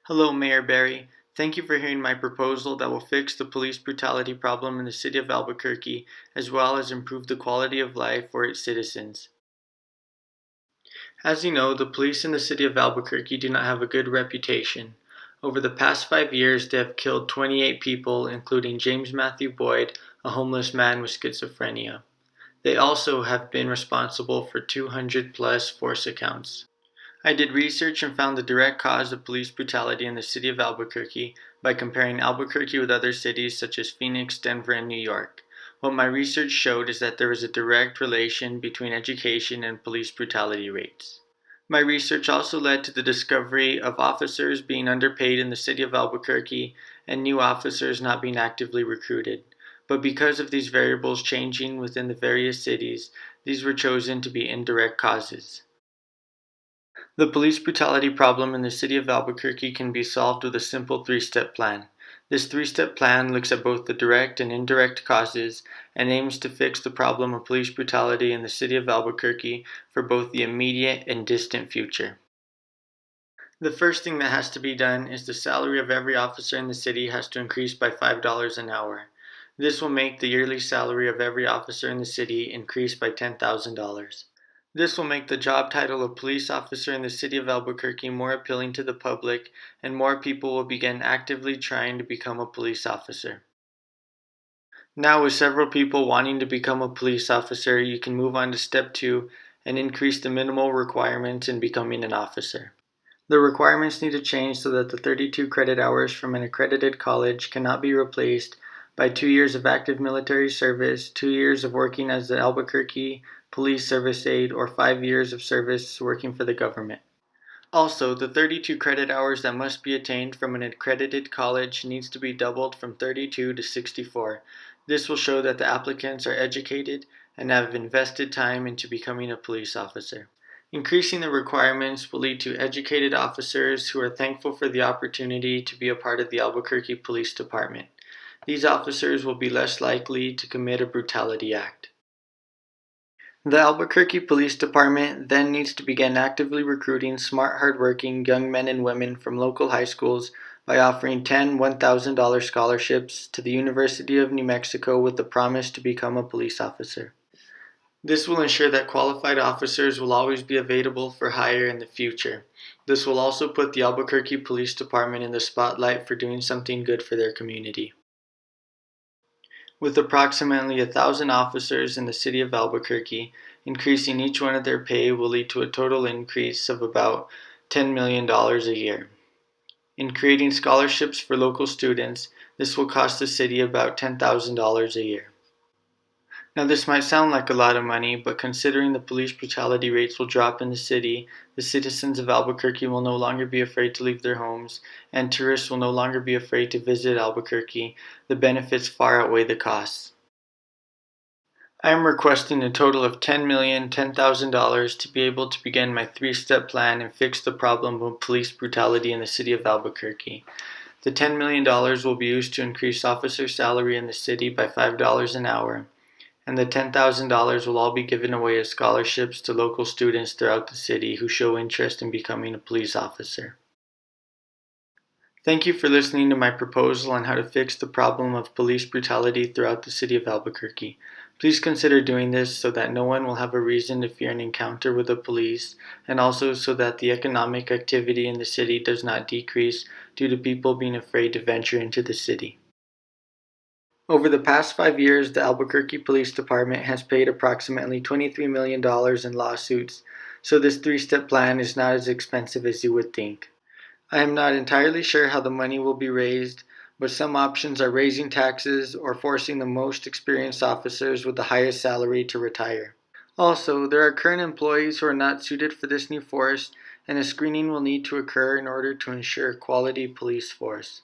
Hello, Mayor Barry. Thank you for hearing my proposal that will fix the police brutality problem in the city of Albuquerque, as well as improve the quality of life for its citizens. As you know, the police in the city of Albuquerque do not have a good reputation. Over the past 5 years, they have killed 28 people, including James Matthew Boyd, a homeless man with schizophrenia. They also have been responsible for 200 plus force accounts. I did research and found the direct cause of police brutality in the city of Albuquerque by comparing Albuquerque with other cities such as Phoenix, Denver, and New York. What my research showed is that there is a direct relation between education and police brutality rates. My research also led to the discovery of officers being underpaid in the city of Albuquerque and new officers not being actively recruited. But because of these variables changing within the various cities, these were chosen to be indirect causes. The police brutality problem in the city of Albuquerque can be solved with a simple three-step plan. This three-step plan looks at both the direct and indirect causes and aims to fix the problem of police brutality in the city of Albuquerque for both the immediate and distant future. The first thing that has to be done is the salary of every officer in the city has to increase by $5 an hour. This will make the yearly salary of every officer in the city increase by $10,000. This will make the job title of police officer in the city of Albuquerque more appealing to the public, and more people will begin actively trying to become a police officer. Now, with several people wanting to become a police officer, you can move on to step 2 and increase the minimal requirements in becoming an officer. The requirements need to change so that the 32 credit hours from an accredited college cannot be replaced by 2 years of active military service, 2 years of working as the Albuquerque police service aide, or 5 years of service working for the government. Also, the 32 credit hours that must be attained from an accredited college needs to be doubled from 32 to 64. This will show that the applicants are educated and have invested time into becoming a police officer. Increasing the requirements will lead to educated officers who are thankful for the opportunity to be a part of the Albuquerque Police Department. These officers will be less likely to commit a brutality act. The Albuquerque Police Department then needs to begin actively recruiting smart, hardworking young men and women from local high schools by offering 10 $1,000 scholarships to the University of New Mexico with the promise to become a police officer. This will ensure that qualified officers will always be available for hire in the future. This will also put the Albuquerque Police Department in the spotlight for doing something good for their community. With approximately 1,000 officers in the city of Albuquerque, increasing each one of their pay will lead to a total increase of about $10 million a year. In creating scholarships for local students, this will cost the city about $10,000 a year. Now, this might sound like a lot of money, but considering the police brutality rates will drop in the city, the citizens of Albuquerque will no longer be afraid to leave their homes, and tourists will no longer be afraid to visit Albuquerque. The benefits far outweigh the costs. I am requesting a total of $10,010,000 to be able to begin my three-step plan and fix the problem of police brutality in the city of Albuquerque. The $10 million will be used to increase officer salary in the city by $5 an hour, and the $10,000 will all be given away as scholarships to local students throughout the city who show interest in becoming a police officer. Thank you for listening to my proposal on how to fix the problem of police brutality throughout the city of Albuquerque. Please consider doing this so that no one will have a reason to fear an encounter with the police, and also so that the economic activity in the city does not decrease due to people being afraid to venture into the city. Over the past 5 years, the Albuquerque Police Department has paid approximately $23 million in lawsuits, so this three-step plan is not as expensive as you would think. I am not entirely sure how the money will be raised, but some options are raising taxes or forcing the most experienced officers with the highest salary to retire. Also, there are current employees who are not suited for this new force, and a screening will need to occur in order to ensure quality police force.